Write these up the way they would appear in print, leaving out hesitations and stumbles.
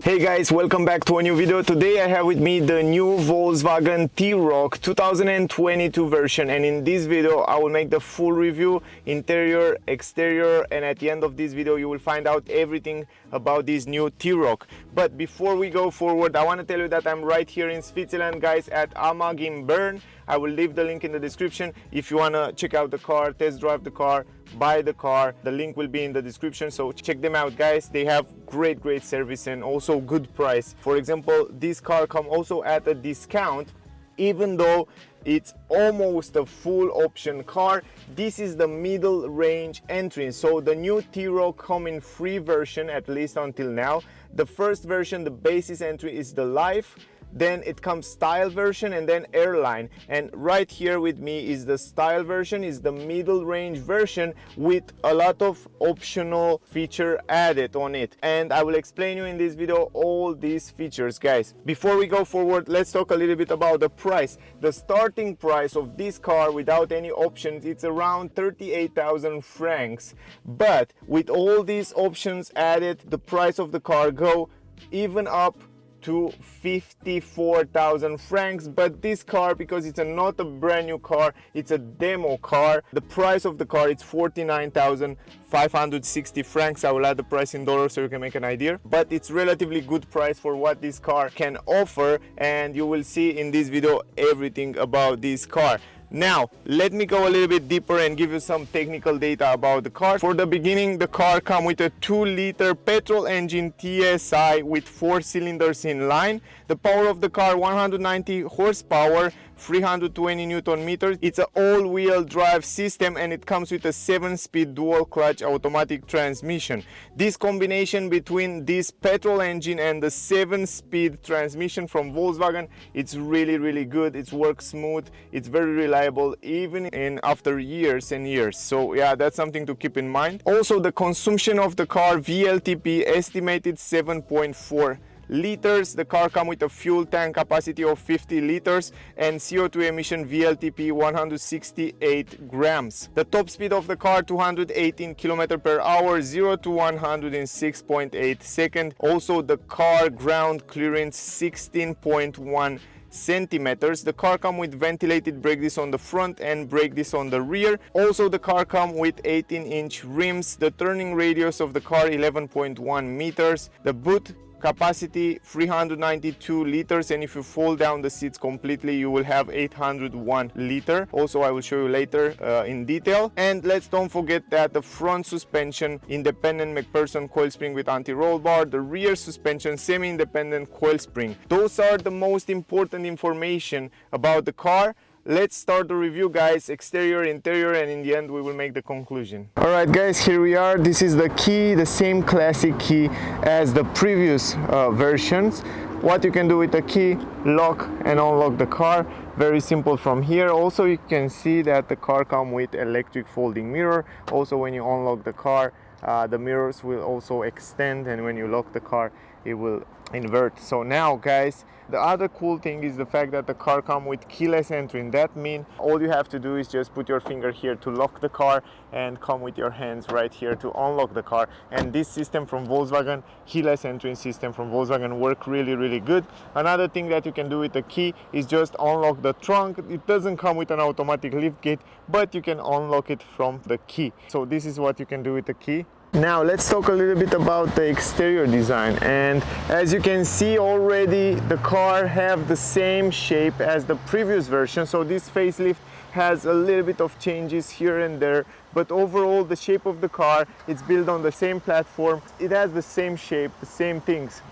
Hey guys, welcome back to a new video. Today I have with me the new Volkswagen T-Roc 2022 version, and in this video I will make the full review, interior, exterior, and at the end of this video you will find out everything about this new T-Roc. But before we go forward, I want to tell you that I'm right here in Switzerland, guys, at AMAG in Bern. I will leave the link in the description if you want to check out the car, test drive the car, buy the car. The link will be in the description, so check them out, guys. They have great service and also good price. For example, this car come also at a discount, even though it's almost a full option car. This is the middle range entry, so the new T-Roc come in free version, at least until now. The first version, the basis entry, is the Life. Then it comes style version and then airline, and right here with me is the style version, is the middle range version with a lot of optional feature added on it, and I will explain you in this video all these features, guys. Before we go forward, let's talk a little bit about the price. The starting price of this car without any options, it's around 38,000 francs, but with all these options added, the price of the car go even up to 54,000 francs. But this car, because it's not a brand new car, it's a demo car, the price of the car is 49,560 francs. I will add the price in dollars so you can make an idea, but it's relatively good price for what this car can offer, and you will see in this video everything about this car. Now, let me go a little bit deeper and give you some technical data about the car. For the beginning, the car comes with a 2-liter petrol engine TSI with 4 cylinders in line. The power of the car, 190 horsepower, 320 Newton meters. It's an all-wheel drive system, and it comes with a 7-speed dual clutch automatic transmission. This combination between this petrol engine and the 7-speed transmission from Volkswagen, it's really good. It works smooth, it's very reliable even in after years and years. So yeah, that's something to keep in mind. Also, the consumption of the car, VLTP estimated 7.4 liters. The car comes with a fuel tank capacity of 50 liters and CO2 emission VLTP 168 grams. The top speed of the car, 218 km per hour, 0 to 100 in 6.8 seconds. Also, the car ground clearance 16.1 centimeters. The car comes with ventilated brake disc on the front and brake disc on the rear. Also, the car comes with 18-inch rims. The turning radius of the car, 11.1 meters. The boot capacity, 392 liters, and if you fold down the seats completely you will have 801 liter. Also, I will show you later in detail. And let's don't forget that the front suspension, independent McPherson coil spring with anti-roll bar. The rear suspension, semi-independent coil spring. Those are the most important information about the car. Let's start the review, guys. Exterior, interior, and in the end we will make the conclusion. Alright guys, here we are. This is the key, the same classic key as the previous versions. What you can do with the key, lock and unlock the car. Very simple from here. Also, you can see that the car comes with electric folding mirror. Also, when you unlock the car, the mirrors will also extend, and when you lock the car it will invert. So now, guys, the other cool thing is the fact that the car comes with keyless entry. And that means all you have to do is just put your finger here to lock the car and come with your hands right here to unlock the car. And this system from Volkswagen, keyless entry system from Volkswagen, work really good. Another thing that you can do with the key is just unlock the trunk. It doesn't come with an automatic lift gate, but you can unlock it from the key. So this is what you can do with the key. Now let's talk a little bit about the exterior design, and as you can see already, the car have the same shape as the previous version. So this facelift has a little bit of changes here and there, but overall the shape of the car, it's built on the same platform. It has the same shape, the same things.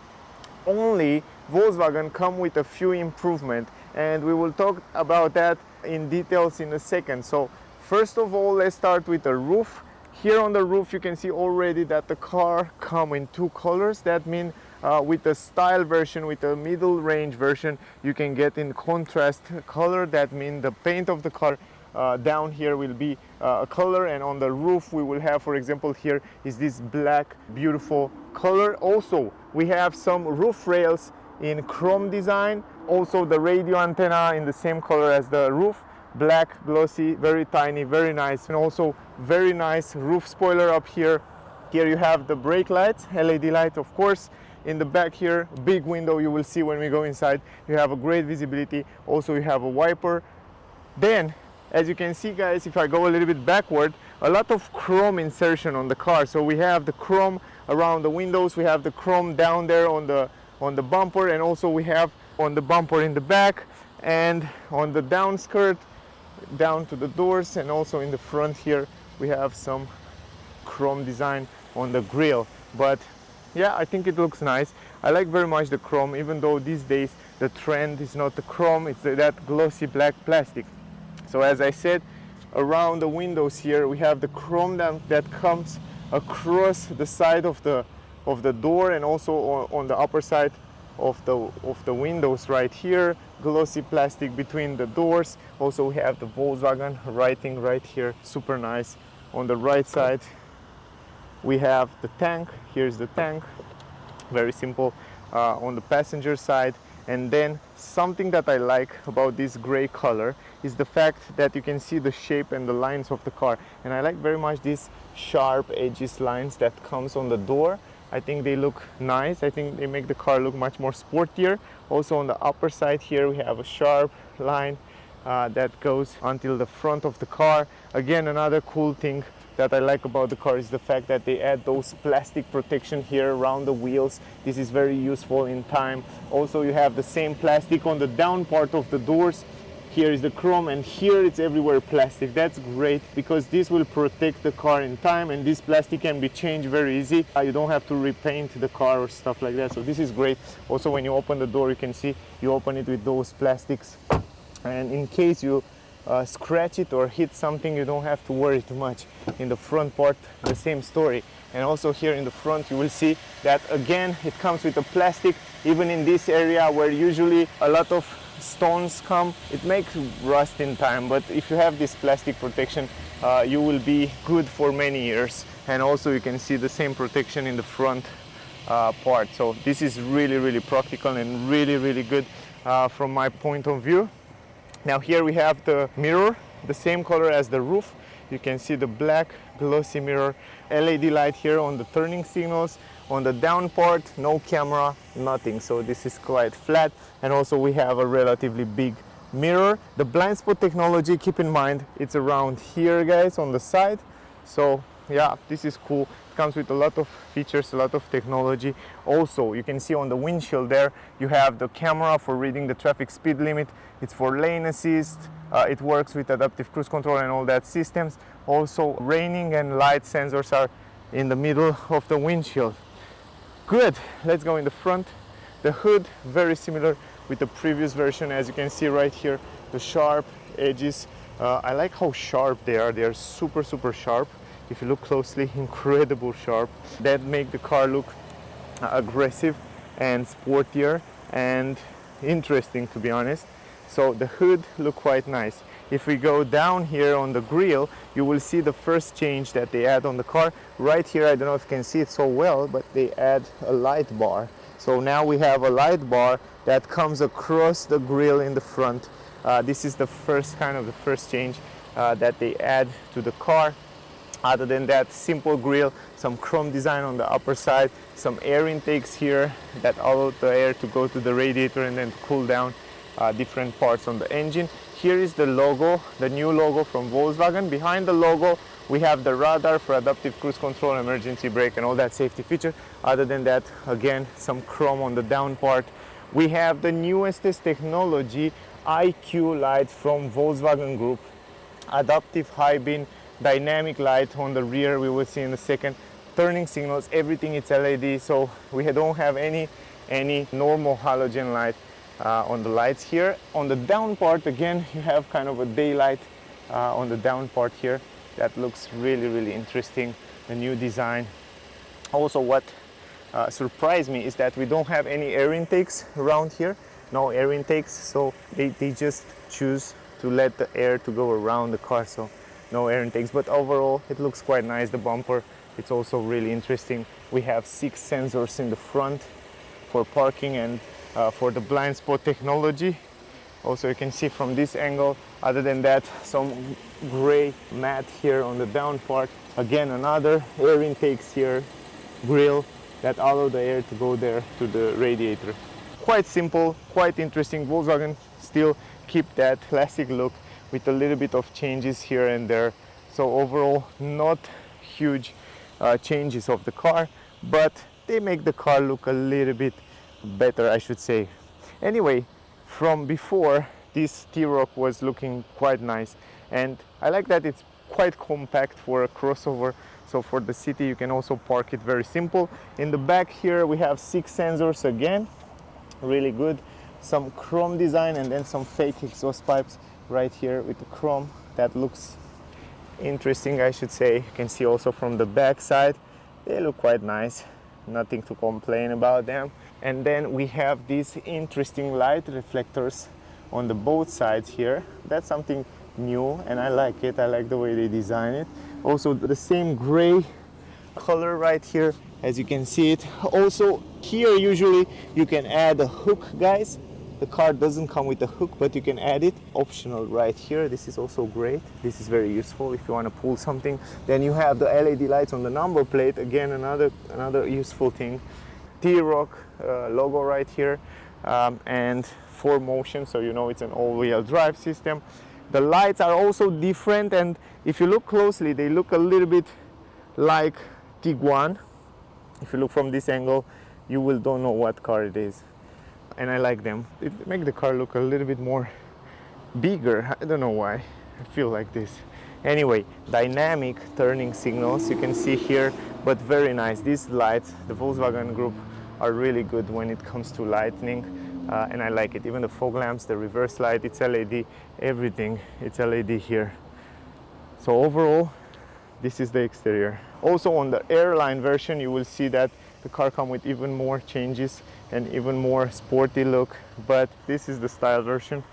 Only Volkswagen come with a few improvements, and we will talk about that in details in a second. So first of all, let's start with the roof. Here on the roof you can see already that the car comes in 2 colors. That means with the style version, with the middle range version, you can get in contrast color. That means the paint of the car down here will be a color, and on the roof we will have, for example, here is this black beautiful color. Also, we have some roof rails in chrome design. Also, the radio antenna in the same color as the roof. Black, glossy, very tiny, very nice, and also very nice roof spoiler up here. Here you have the brake lights, LED light, of course. In the back here, big window, you will see when we go inside, you have a great visibility. Also you have a wiper. Then, as you can see guys, if I go a little bit backward, a lot of chrome insertion on the car. So we have the chrome around the windows, we have the chrome down there on the bumper, and also we have on the bumper in the back and on the down skirt down to the doors, and also in the front here we have some chrome design on the grille. But yeah, I think it looks nice. I like very much the chrome, even though these days the trend is not the chrome, it's that glossy black plastic. So as I said, around the windows here we have the chrome that comes across the side of the door, and also on the upper side of the windows right here, glossy plastic between the doors. Also we have the Volkswagen writing right here, super nice. On the right side we have the tank. Here's the tank, very simple. On the passenger side, and then something that I like about this gray color is the fact that you can see the shape and the lines of the car, and I like very much these sharp edges lines that comes on the door. I think they look nice. I think they make the car look much more sportier. Also on the upper side here we have a sharp line that goes until the front of the car. Again, another cool thing that I like about the car is the fact that they add those plastic protection here around the wheels. This is very useful in time. Also you have the same plastic on the down part of the doors. Here is the chrome, and here it's everywhere plastic. That's great because this will protect the car in time, and this plastic can be changed very easy. You don't have to repaint the car or stuff like that, so this is great. Also when you open the door, you can see you open it with those plastics, and in case you scratch it or hit something, you don't have to worry too much. In the front part, the same story. And also here in the front you will see that again it comes with a plastic. Even in this area where usually a lot of stones come, it makes rust in time, but if you have this plastic protection, you will be good for many years. And also you can see the same protection in the front part. So this is really practical and really good from my point of view. Now here we have the mirror, the same color as the roof. You can see the black glossy mirror, LED light here on the turning signals. On the down part, no camera, nothing. So this is quite flat. And also we have a relatively big mirror. The blind spot technology, keep in mind, it's around here guys on the side. So yeah, this is cool. It comes with a lot of features, a lot of technology. Also, you can see on the windshield there, you have the camera for reading the traffic speed limit. It's for lane assist. It works with adaptive cruise control and all that systems. Also, raining and light sensors are in the middle of the windshield. Good, let's go in the front. The hood, very similar with the previous version. As you can see right here, the sharp edges. I like how sharp they are. They are super sharp. If you look closely, incredible sharp. That make the car look aggressive and sportier and interesting, to be honest. So the hood look quite nice. If we go down here on the grille, you will see the first change that they add on the car. Right here, I don't know if you can see it so well, but they add a light bar. So now we have a light bar that comes across the grille in the front. This is the first change that they add to the car. Other than that, simple grille, some chrome design on the upper side, some air intakes here that allow the air to go to the radiator and then to cool down different parts on the engine. Here is the logo, the new logo from Volkswagen. Behind the logo, we have the radar for adaptive cruise control, emergency brake, and all that safety feature. Other than that, again, some chrome on the down part. We have the newest technology, IQ lights from Volkswagen Group, adaptive high beam, dynamic light on the rear, we will see in a second. Turning signals, everything is LED, so we don't have any normal halogen light on the lights here. On the down part, again, you have kind of a daylight on the down part here. That looks really interesting, the new design. Also, what surprised me is that we don't have any air intakes around here. No air intakes, so they just choose to let the air to go around the car, so no air intakes. But overall, it looks quite nice. The bumper, it's also really interesting. We have 6 sensors in the front for parking and for the blind spot technology. Also, you can see from this angle. Other than that, some gray mat here on the down part. Again, another air intakes here, grille, that allow the air to go there to the radiator. Quite simple, quite interesting. Volkswagen still keep that classic look with a little bit of changes here and there. So overall, not huge changes of the car, but they make the car look a little bit better, I should say. Anyway, from before, this T-Roc was looking quite nice, and I like that it's quite compact for a crossover. So for the city you can also park it very simple. In the back here we have 6 sensors again, really good. Some chrome design and then some fake exhaust pipes right here with the chrome. That looks interesting, I should say. You can see also from the back side, they look quite nice. Nothing to complain about them. And then we have these interesting light reflectors on the both sides here. That's something new and I like it. I like the way they design it. Also the same gray color right here, as you can see it. Also here usually you can add a hook, guys. The car doesn't come with a hook, but you can add it, optional right here. This is also great. This is very useful if you want to pull something. Then you have the LED lights on the number plate. Again, another useful thing. T-Roc logo right here, and 4Motion, so you know it's an all-wheel drive system. The lights are also different, and if you look closely, they look a little bit like Tiguan. If you look from this angle, you will don't know what car it is. And I like them. It makes the car look a little bit more bigger. I don't know why. I feel like this. Anyway, dynamic turning signals you can see here, but very nice. These lights, the Volkswagen Group, are really good when it comes to lighting, and I like it. Even the fog lamps, the reverse light, it's LED, everything, it's LED here. So overall, this is the exterior. Also on the Airline version, you will see that the car comes with even more changes and even more sporty look, but this is the style version.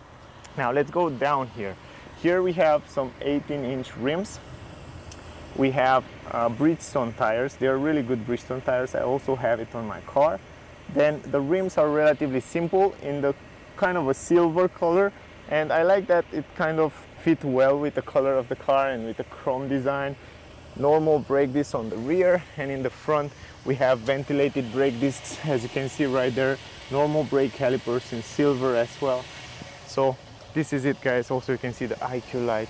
Now let's go down here. Here we have some 18-inch rims. We have Bridgestone tires. They are really good Bridgestone tires. I also have it on my car. Then the rims are relatively simple in the kind of a silver color, and I like that it kind of fit well with the color of the car and with the chrome design. Normal brake discs on the rear, and in the front we have ventilated brake discs, as you can see right there. Normal brake calipers in silver as well. So this is it, guys. Also you can see the IQ light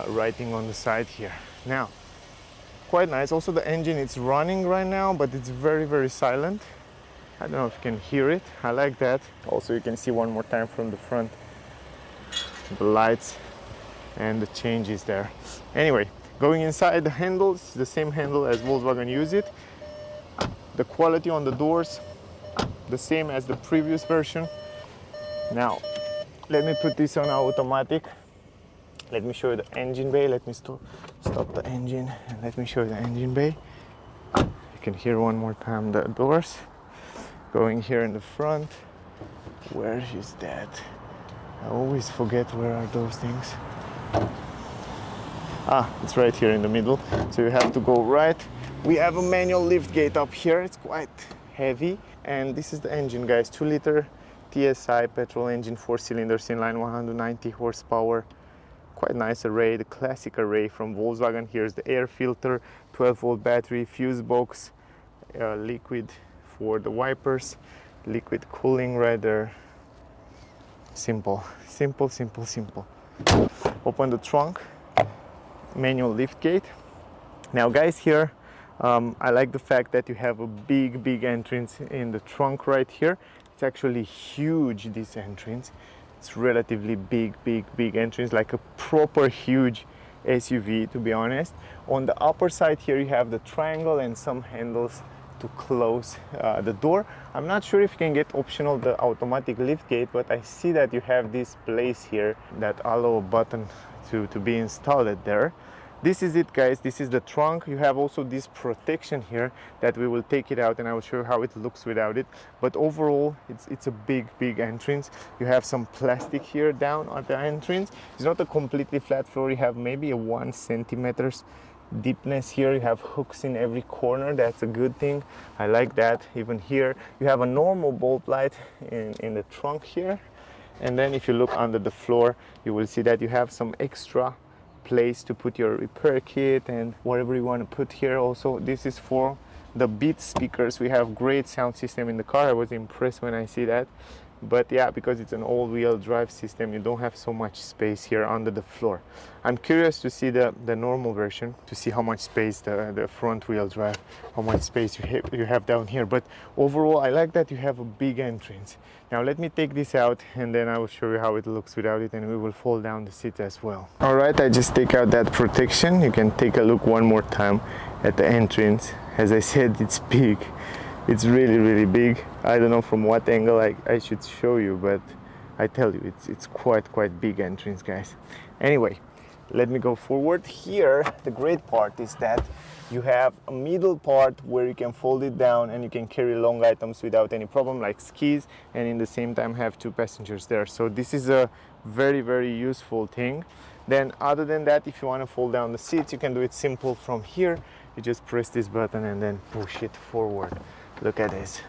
writing on the side here. Now, quite nice. Also the engine, it's running right now, but it's very silent. I don't know if you can hear it. I like that. Also you can see one more time from the front the lights and the changes there. Anyway, going inside, the handles, the same handle as Volkswagen use it. The quality on the doors, the same as the previous version. Now, let me put this on automatic. Let me show you the engine bay. Let me stop the engine and let me show you the engine bay. You can hear one more time the doors. Going here in the front. Where is that? I always forget where are those things. It's right here in the middle, so you have to go right. We have a manual lift gate up here. It's quite heavy, and this is the engine, guys. 2-liter TSI petrol engine, 4 cylinders, inline, 190 horsepower. Quite nice array, the classic array from Volkswagen. Here's the air filter, 12-volt battery, fuse box, liquid for the wipers, liquid cooling right there. Simple. Open the trunk. Manual lift gate. Now, guys, here I like the fact that you have a big entrance in the trunk right here. It's actually huge, this entrance. It's relatively big entrance, like a proper huge SUV, to be honest. On the upper side here you have the triangle and some handles to close the door. I'm not sure if you can get optional the automatic lift gate, but I see that you have this place here that allow a button to be installed there. This is it, guys. This is the trunk. You have also this protection here that we will take it out and I will show you how it looks without it. But overall, it's a big entrance. You have some plastic here down at the entrance. It's not a completely flat floor. You have maybe a 1 centimeter deepness here. You have hooks in every corner. That's a good thing. I like that. Even here, you have a normal bulb light in the trunk here. And then if you look under the floor, you will see that you have some extra place to put your repair kit and whatever you want to put here. Also, this is for the Beats speakers. We have great sound system in the car. I was impressed when I see that. But yeah, because it's an all-wheel drive system, you don't have so much space here under the floor. I'm curious to see the normal version, to see how much space the front wheel drive, how much space you have down here. But overall, I like that you have a big entrance. Now let me take this out and then I will show you how it looks without it, and we will fold down the seat as well. All right, I just take out that protection. You can take a look one more time at the entrance. As I said, it's big. It's really, really big. I don't know from what angle I should show you, but I tell you, it's quite big entrance, guys. Anyway, let me go forward. Here, the great part is that you have a middle part where you can fold it down and you can carry long items without any problem, like skis, and in the same time have 2 passengers there. So this is a very, very useful thing. Then other than that, if you want to fold down the seats, you can do it simple from here. You just press this button and then push it forward. Look at this,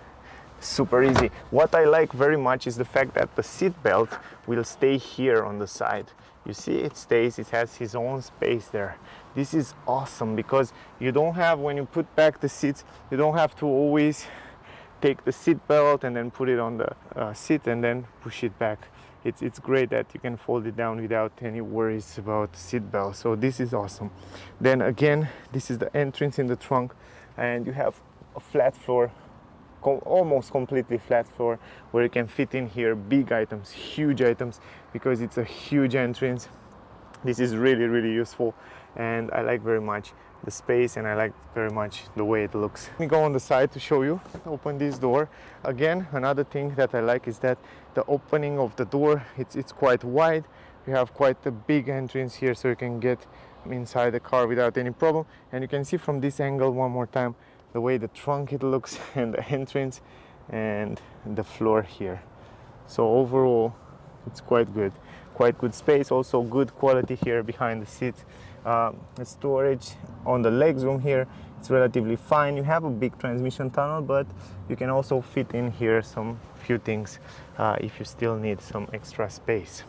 super easy. What I like very much is the fact that the seat belt will stay here on the side. You see, it stays, it has its own space there. This is awesome because you don't have, when you put back the seats, you don't have to always take the seat belt and then put it on the seat and then push it back. It's great that you can fold it down without any worries about the seat belt. So this is awesome. Then again, this is the entrance in the trunk, and you have a flat floor, almost completely flat floor, where you can fit in here big items, huge items, because it's a huge entrance. This is really, really useful, and I like very much the space, and I like very much the way it looks. Let me go on the side to show you. Open this door. Again, another thing that I like is that the opening of the door, it's quite wide. You have quite a big entrance here, so you can get inside the car without any problem. And you can see from this angle one more time the way the trunk it looks, and the entrance and the floor here. So overall, it's quite good space. Also good quality here behind the seat. The storage on the legroom here, it's relatively fine. You have a big transmission tunnel, but you can also fit in here some few things if you still need some extra space.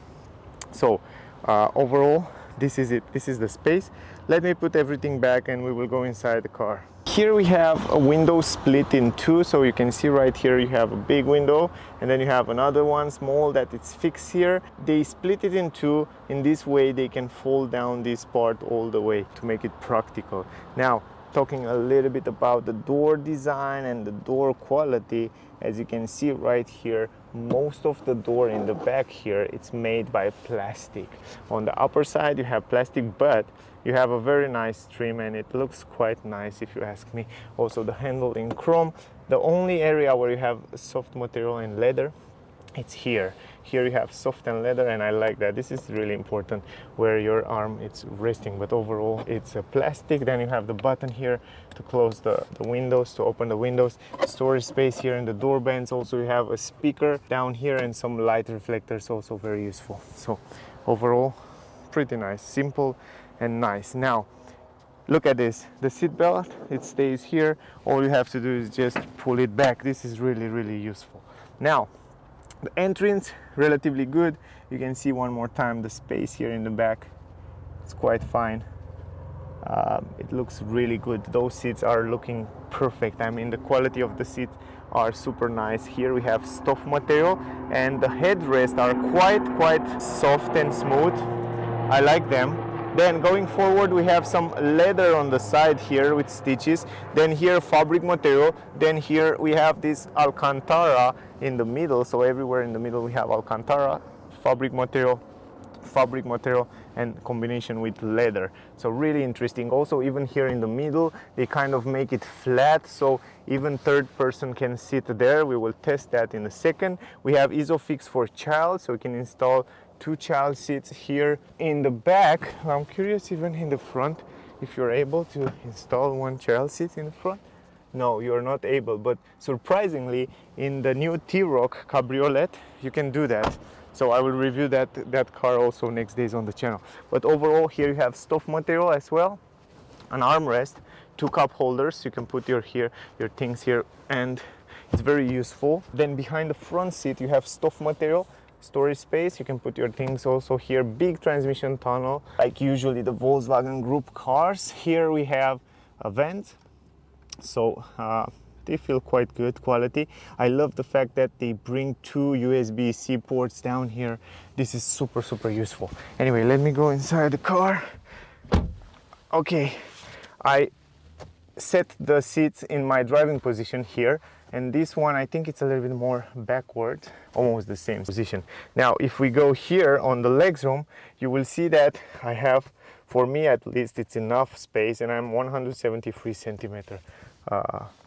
So overall, this is it. This is the space. Let me put everything back and we will go inside the car. Here we have a window split in 2, so you can see right here you have a big window, and then you have another one small that it's fixed here. They split it in 2. In this way they can fold down this part all the way to make it practical. Now, talking a little bit about the door design and the door quality, as you can see right here, most of the door in the back here, it's made by plastic. On the upper side you have plastic, but you have a very nice trim and it looks quite nice if you ask me. Also the handle in chrome. The only area where you have soft material and leather, it's here. Here you have soft and leather, and I like that. This is really important where your arm it's resting, but overall it's a plastic. Then you have the button here to close the windows, to open the windows. Storage space here in the door bands. Also you have a speaker down here and some light reflectors, also very useful. So overall, pretty nice, simple and nice. Now look at this, the seat belt, it stays here. All you have to do is just pull it back. This is really, really useful. Now the entrance, relatively good. You can see one more time the space here in the back. It's quite fine. It looks really good. Those seats are looking perfect. I mean, the quality of the seat are super nice. Here we have stuff material, and the headrests are quite soft and smooth. I like them. Then going forward we have some leather on the side here with stitches. Then here fabric material. Then here we have this Alcantara in the middle. So everywhere in the middle we have Alcantara, fabric material, and combination with leather. So really interesting. Also even here in the middle they kind of make it flat, so even third person can sit there. We will test that in a second. We have Isofix for child, so we can install 2 child seats here in the back. I'm curious even in the front if you're able to install 1 child seat in the front. No, you're not able, but surprisingly in the new T-Roc Cabriolet you can do that. So I will review that car also next days on the channel. But overall here you have stuff material as well, an armrest, 2 cup holders. You can put your things here, and it's very useful. Then behind the front seat you have stuff material, storage space. You can put your things also here. Big transmission tunnel, like usually the Volkswagen Group cars. Here we have a vent, so they feel quite good quality. I love the fact that they bring 2 USB-C ports down here. This is super useful. Anyway, let me go inside the car. Okay, I set the seats in my driving position here, and this one I think it's a little bit more backward, almost the same position. Now if we go here on the legroom, you will see that I have, for me at least, it's enough space, and I'm 173 centimeter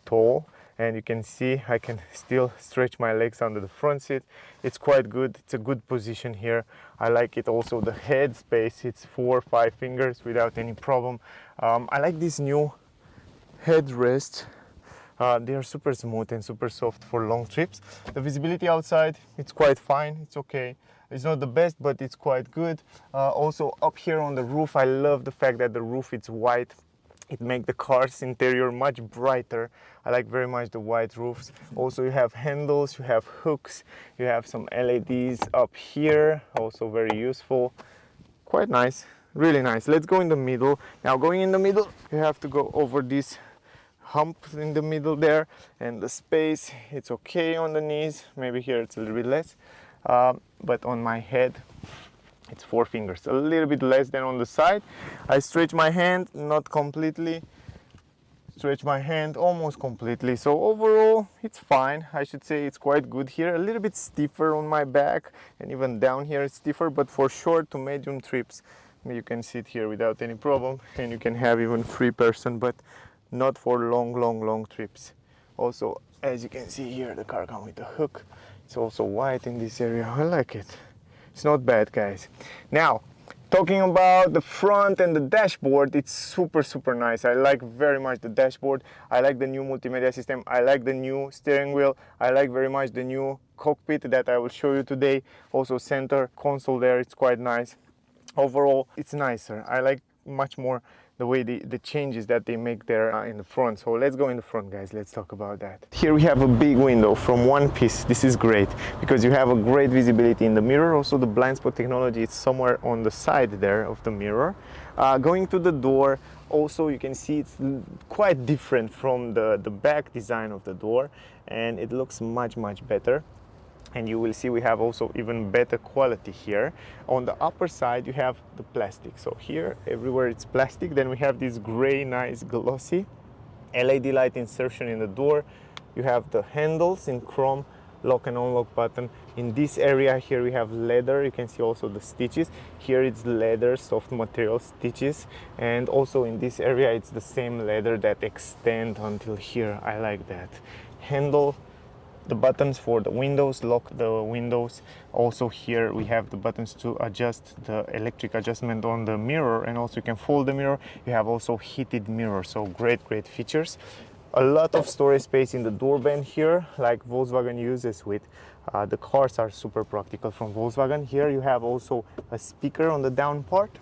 tall, and you can see I can still stretch my legs under the front seat. It's quite good. It's a good position here. I like it also. The head space, it's 4 or 5 fingers without any problem. I like this new headrest. They are super smooth and super soft for long trips. The visibility outside, it's quite fine. It's okay. It's not the best, but it's quite good. Also up here on the roof, I love the fact that the roof is white. It makes the car's interior much brighter. I like very much the white roofs. Also you have handles, you have hooks, you have some LEDs up here, also very useful. Quite nice, really nice. Let's go in the middle. Now going in the middle, you have to go over this hump in the middle there, and the space, it's okay on the knees. Maybe here it's a little bit less, but on my head, it's 4 fingers, a little bit less than on the side. I stretch my hand, not completely, stretch my hand almost completely. So overall, it's fine. I should say it's quite good here. A little bit stiffer on my back, and even down here it's stiffer, but for short to medium trips, you can sit here without any problem, and you can have even 3 person, but not for long trips. Also, as you can see here, the car comes with a hook. It's also white in this area. I like it. It's not bad, guys. Now, talking about the front and the dashboard, it's super nice. I like very much the dashboard. I like the new multimedia system. I like the new steering wheel. I like very much the new cockpit that I will show you today. Also center console there, it's quite nice. Overall, it's nicer. I like much more the way the changes that they make there in the front. So let's go in the front, guys. Let's talk about that. Here we have a big window from one piece. This is great because you have a great visibility in the mirror. Also the blind spot technology is somewhere on the side there of the mirror. Going to the door, also you can see it's quite different from the back design of the door, and it looks much better. And you will see we have also even better quality here. On the upper side you have the plastic, so here everywhere it's plastic. Then we have this gray nice glossy LED light insertion in the door. You have the handles in chrome, lock and unlock button. In this area here we have leather. You can see also the stitches. Here it's leather, soft material stitches, and also in this area it's the same leather that extend until here. I like that. Handle, the buttons for the windows, lock the windows. Also here we have the buttons to adjust the electric adjustment on the mirror, and also you can fold the mirror. You have also heated mirror, so great features. A lot of storage space in the door band here, like Volkswagen uses with the cars, are super practical from Volkswagen. Here you have also a speaker on the down part.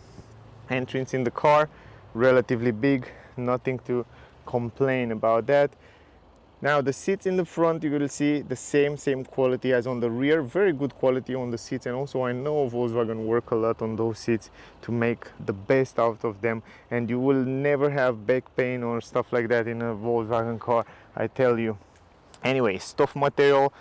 Entrance in the car, relatively big, nothing to complain about that. Now the seats in the front, you will see the same quality as on the rear. Very good quality on the seats, and also I know Volkswagen work a lot on those seats to make the best out of them, and you will never have back pain or stuff like that in a Volkswagen car, I tell you. Anyway, stuff material,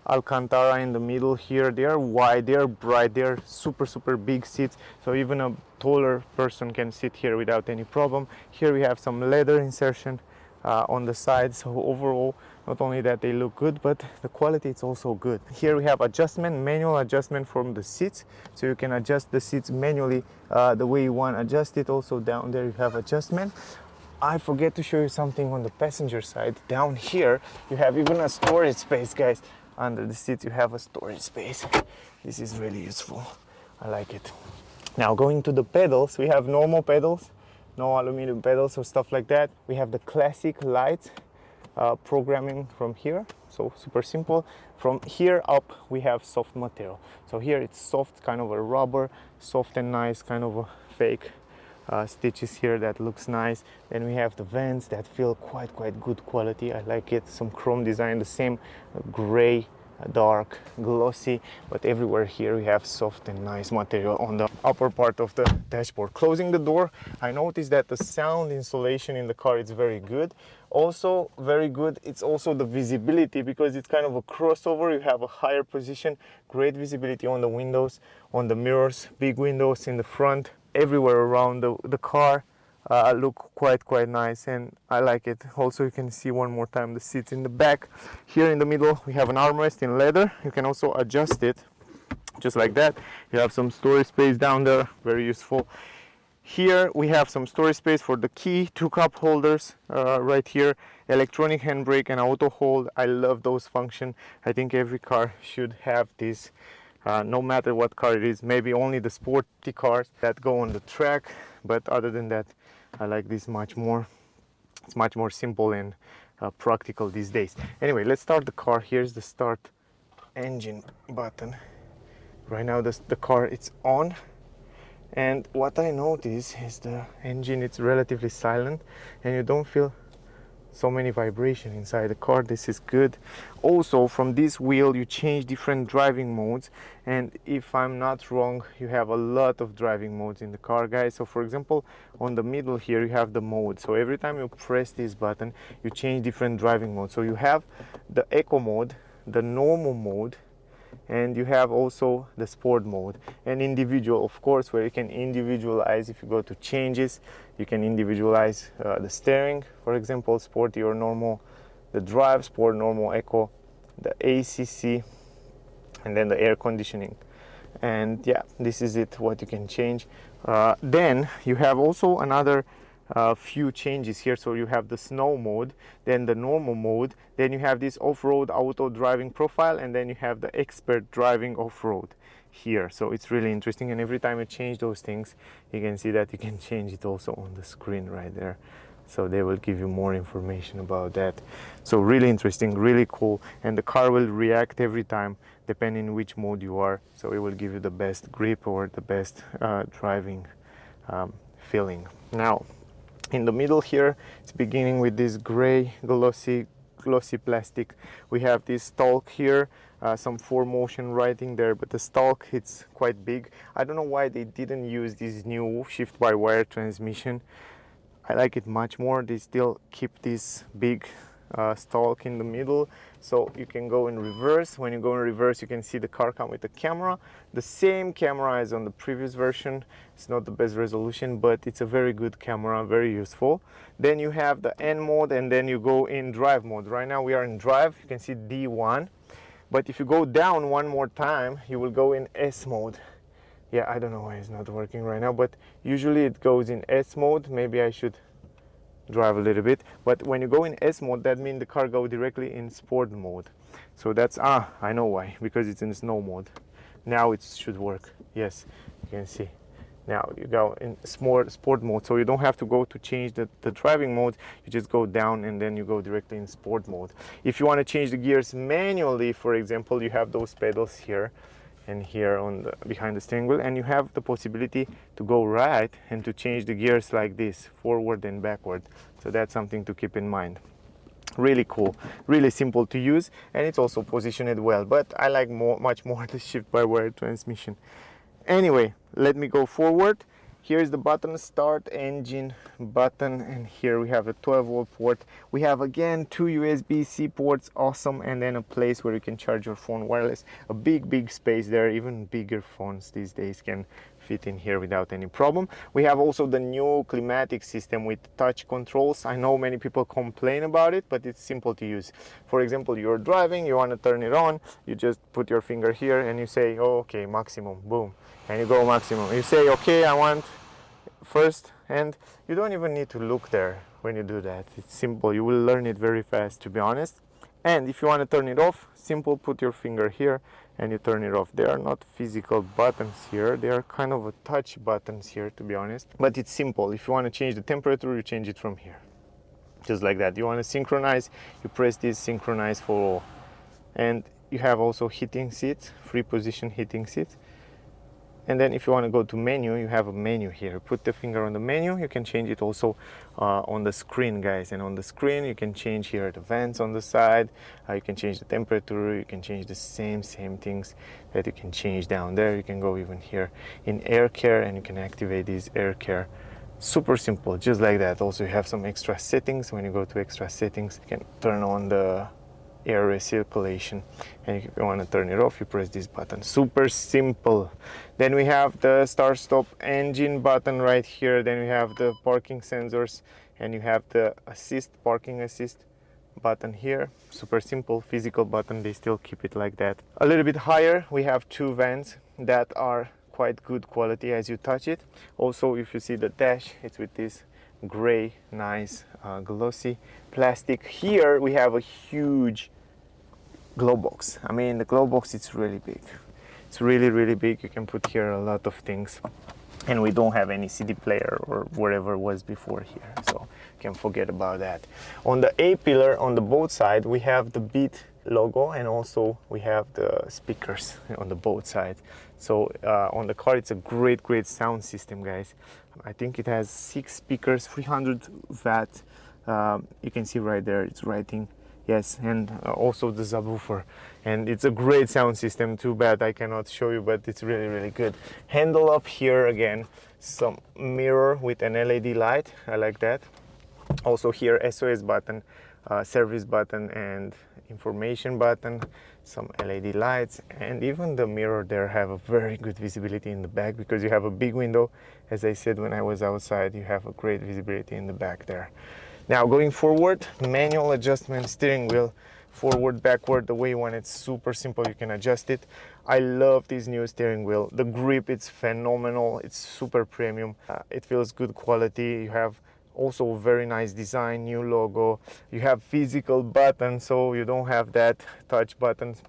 Alcantara in the middle here. They are wide, they are bright, they are super big seats, so even a taller person can sit here without any problem. Here we have some leather insertion on the side, so overall, not only that they look good, but the quality is also good. Here we have adjustment, manual adjustment from the seats, so you can adjust the seats manually the way you want to adjust it. Also down there you have adjustment. I forget to show you something on the passenger side. Down here you have even a storage space, guys. Under the seats you have a storage space. This is really useful. I like it. Now going to the pedals, we have normal pedals, no aluminum pedals or stuff like that. We have the classic lights programming from here, so super simple. From here up we have soft material, so here it's soft, kind of a rubber, soft and nice, kind of a fake stitches here that looks nice. Then we have the vents that feel quite good quality. I like it. Some chrome design, the same gray dark, glossy, but everywhere here we have soft and nice material on the upper part of the dashboard. Closing the door, I noticed that the sound insulation in the car is very good. Also very good, it's also the visibility, because it's kind of a crossover. You have a higher position, great visibility on the windows, on the mirrors, big windows in the front, everywhere around the car. Look quite nice, and I like it. Also, you can see one more time the seats in the back. Here in the middle we have an armrest in leather. You can also adjust it just like that. You have some storage space down there, very useful. Here we have some storage space for the key, 2 cup holders right here, electronic handbrake and auto hold. I love those functions. I think every car should have this, no matter what car it is. Maybe only the sporty cars that go on the track, but other than that, I like this much more. It's much more simple and practical these days. Anyway, let's start the car. Here's the start engine button. Right now the car it's on. And what I notice is the engine, it's relatively silent and you don't feel so many vibration inside the car. This is good. Also, from this wheel you change different driving modes, and if I'm not wrong, you have a lot of driving modes in the car, guys. So for example, on the middle here you have the mode. So every time you press this button you change different driving modes. So you have the eco mode, the normal mode, and you have also the sport mode and individual, of course, where you can individualize. If you go to changes, you can individualize the steering, for example, sporty or normal, the drive, sport, normal, eco, the ACC, and then the air conditioning. And yeah, this is it, what you can change. Then you have also another few changes here. So you have the snow mode, then the normal mode, then you have this off-road auto driving profile, and then you have the expert driving off-road here. So it's really interesting, and every time you change those things, you can see that you can change it also on the screen right there. So they will give you more information about that. So really interesting, really cool, and the car will react every time depending which mode you are. So it will give you the best grip or the best driving feeling. Now in the middle here, it's beginning with this gray glossy plastic. We have this stalk here, some 4Motion writing there, but the stalk, it's quite big. I don't know why they didn't use this new shift-by-wire transmission. I like it much more. They still keep this big stalk in the middle, so you can go in reverse. When you go in reverse, you can see the car come with a camera, the same camera as on the previous version. It's not the best resolution, but it's a very good camera, very useful. Then you have the N mode, and then you go in drive mode. Right now we are in drive. You can see D1, but if you go down one more time, you will go in S mode. Yeah, I don't know why it's not working right now, but usually it goes in S mode. Maybe I should drive a little bit, but when you go in S mode, that means the car go directly in sport mode. So that's, I know why, because it's in snow mode. Now it should work. Yes, you can see. Now you go in sport mode, so you don't have to go to change the driving mode. You just go down and then you go directly in sport mode. If you want to change the gears manually, for example, you have those pedals here and here on the behind the steering wheel, and you have the possibility to go right and to change the gears like this, forward and backward. So that's something to keep in mind. Really cool, really simple to use, and it's also positioned well, but I like much more the shift-by-wire transmission. Anyway, let me go forward. Here is the button, start engine button, and here we have a 12-volt port. We have again 2 USB-C ports, awesome, and then a place where you can charge your phone wireless. A big space there. Even bigger phones these days can fit in here without any problem. We have also the new climatic system with touch controls. I know many people complain about it, but it's simple to use. For example, you're driving, you want to turn it on, you just put your finger here and you say, oh, okay, maximum, boom, and you go maximum. You say, okay, I want first, and you don't even need to look there when you do that. It's simple. You will learn it very fast, to be honest. And if you want to turn it off, simple, put your finger here and you turn it off. They are not physical buttons here, they are kind of a touch buttons here, to be honest, but it's simple. If you want to change the temperature, you change it from here, just like that. You want to synchronize, you press this synchronize for all. And you have also heating seats, free position heating seats. And then if you want to go to menu, you have a menu here. Put the finger on the menu, you can change it also on the screen, guys. And on the screen you can change here the vents on the side, you can change the temperature, you can change the same things that you can change down there. You can go even here in air care and you can activate this air care. Super simple, just like that. Also you have some extra settings. When you go to extra settings, you can turn on the air recirculation, and if you want to turn it off, you press this button. Super simple. Then we have the start stop engine button right here. Then we have the parking sensors, and you have the parking assist button here. Super simple physical button. They still keep it like that. A little bit higher, we have two vents that are quite good quality as you touch it. Also, if you see the dash, it's with this gray, nice glossy plastic. Here we have a huge glove box. I mean, the glove box is really big. It's really big. You can put here a lot of things, and we don't have any CD player or whatever was before here, so you can forget about that. On the A pillar on the both side, we have the Beat logo, and also we have the speakers on the both sides. So on the car, it's a great sound system, guys. I think it has 6 speakers, 300 watt. You can see right there, it's writing. Yes, and also the subwoofer, and it's a great sound system. Too bad I cannot show you, but it's really good. Handle up here again, some mirror with an LED light. I like that. Also here, SOS button, service button, and information button, some LED lights, and even the mirror there have a very good visibility in the back because you have a big window. As I said when I was outside, you have a great visibility in the back there. Now going forward, manual adjustment, steering wheel, forward, backward, the way you want it. Super simple, you can adjust it. I love this new steering wheel. The grip, it's phenomenal, it's super premium. It feels good quality. You have also very nice design, new logo. You have physical buttons, so you don't have that touch buttons.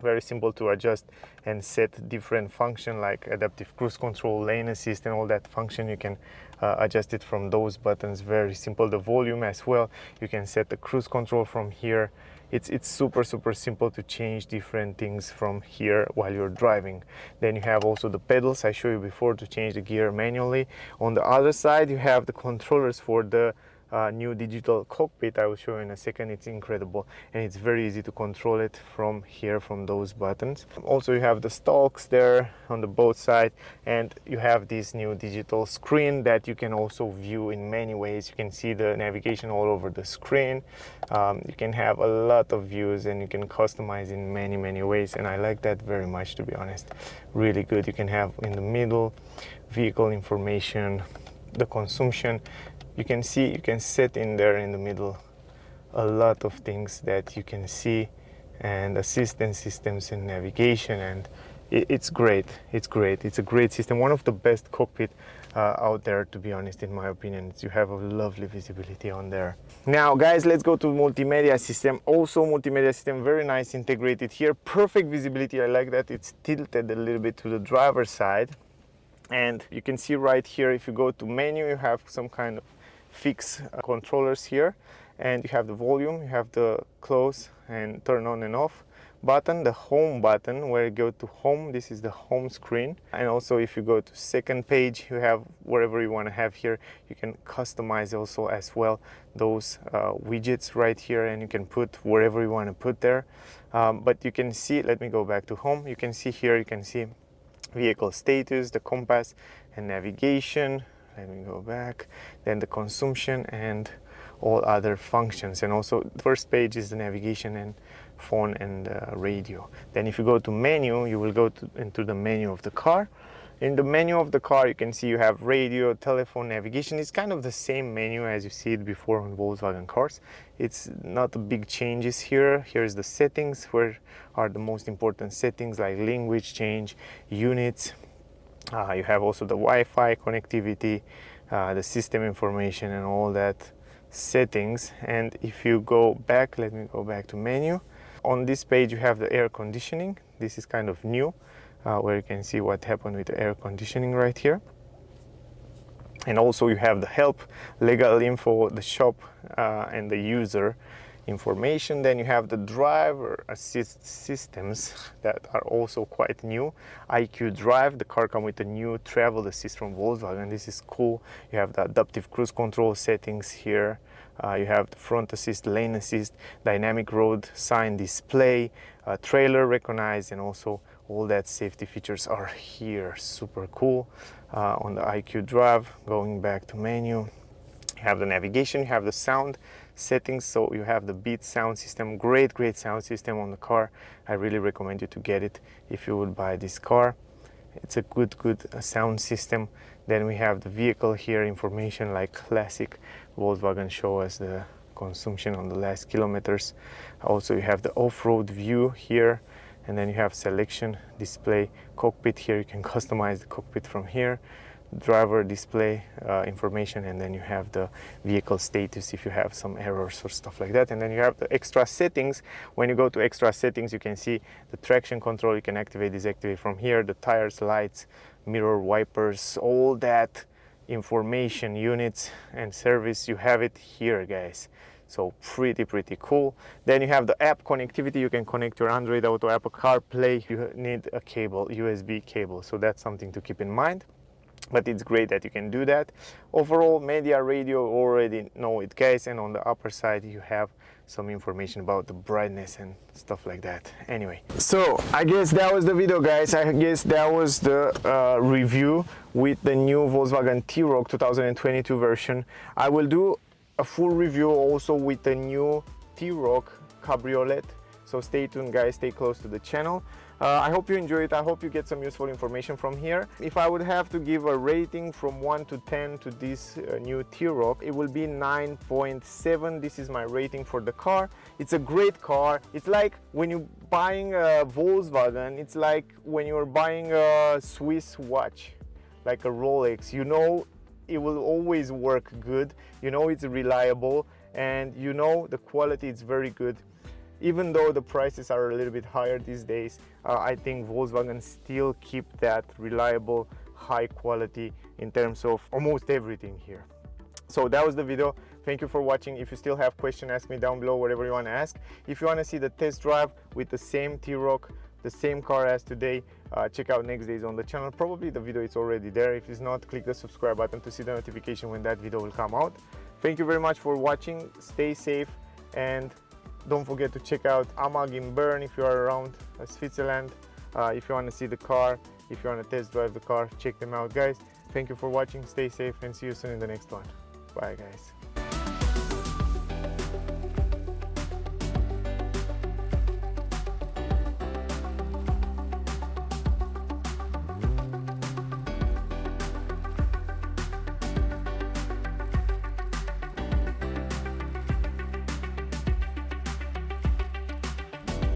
Very simple to adjust and set different function like adaptive cruise control, lane assist, and all that function. You can adjust it from those buttons. Very simple. The volume as well, you can set the cruise control from here. It's super simple to change different things from here while you're driving. Then you have also the pedals I showed you before to change the gear manually. On the other side, you have the controllers for the new digital cockpit. I will show you in a second. It's incredible, and it's very easy to control it from here, from those buttons. Also, you have the stalks there on the both sides, and you have this new digital screen that you can also view in many ways. You can see the navigation all over the screen. You can have a lot of views, and you can customize in many ways, and I like that very much, to be honest. Really good. You can have in the middle vehicle information, the consumption. You can see, you can set in there in the middle a lot of things that you can see, and assistance systems and navigation, and it's great. It's a great system. One of the best cockpit out there, to be honest, in my opinion. You have a lovely visibility on there. Now guys, let's go to multimedia system. Also multimedia system, very nice integrated here. Perfect visibility. I like that it's tilted a little bit to the driver's side. And you can see right here, if you go to menu, you have some kind of fixed controllers here, and you have the volume, you have the close and turn on and off button, the home button where you go to home. This is the home screen. And also if you go to second page, you have whatever you want to have here. You can customize also as well those widgets right here, and you can put wherever you want to put there. But you can see, let me go back to home. You can see here, you can see vehicle status, the compass and navigation. Let me go back. Then the consumption and all other functions. And also the first page is the navigation and phone and radio. Then if you go to menu, you will go into the menu of the car. In the menu of the car, you can see you have radio, telephone, navigation. It's kind of the same menu as you see it before on Volkswagen cars. It's not big changes here. Here's the settings, where are the most important settings like language change, units. You have also the Wi-Fi connectivity, the system information and all that settings. And if you go back, let me go back to menu. On this page you have the air conditioning. This is kind of new, where you can see what happened with the air conditioning right here. And also you have the help, legal info, the shop, and the user. information. Then you have the driver assist systems that are also quite new. IQ Drive, the car comes with a new travel assist from Volkswagen. This is cool. You have the adaptive cruise control settings here. You have the front assist, lane assist, dynamic road sign display, trailer recognized, and also all that safety features are here. Super cool. On the IQ Drive, going back to menu, you have the navigation, you have the sound settings, so you have the Beat sound system. Great sound system on the car. I really recommend you to get it if you would buy this car. It's a good sound system. Then we have the vehicle here, information like classic Volkswagen, show us the consumption on the last kilometers. Also you have the off-road view here, and then you have selection display, cockpit here, you can customize the cockpit from here, driver display information, and then you have the vehicle status if you have some errors or stuff like that. And then you have the extra settings. When you go to extra settings, you can see the traction control, you can activate, disactivate from here, the tires, lights, mirror, wipers, all that information, units and service, you have it here, guys. So pretty cool. Then you have the app connectivity. You can connect your Android Auto, Apple CarPlay. You need a cable, USB cable, so that's something to keep in mind. But it's great that you can do that. Overall, media, radio, already know it, guys. And on the upper side, you have some information about the brightness and stuff like that. Anyway, so I guess that was the video, guys. I guess that was the review with the new Volkswagen T-Roc 2022 version. I will do a full review also with the new T-Roc Cabriolet. So stay tuned, guys, stay close to the channel. I hope you enjoy it. I hope you get some useful information from here. If I would have to give a rating from 1 to 10 to this new T-Roc, it will be 9.7. This is my rating for the car. It's a great car. It's like when you're buying a Volkswagen, it's like when you're buying a Swiss watch, like a Rolex. You know it will always work good. You know it's reliable, and you know the quality is very good. Even though the prices are a little bit higher these days, I think Volkswagen still keep that reliable, high quality in terms of almost everything here. So that was the video. Thank you for watching. If you still have questions, ask me down below, whatever you want to ask. If you want to see the test drive with the same T-Roc, the same car as today, check out next days on the channel. Probably the video is already there. If it's not, click the subscribe button to see the notification when that video will come out. Thank you very much for watching. Stay safe, and don't forget to check out Amag in Bern if you are around Switzerland. If you want to see the car, if you want to test drive the car, check them out, guys. Thank you for watching. Stay safe and see you soon in the next one. Bye, guys.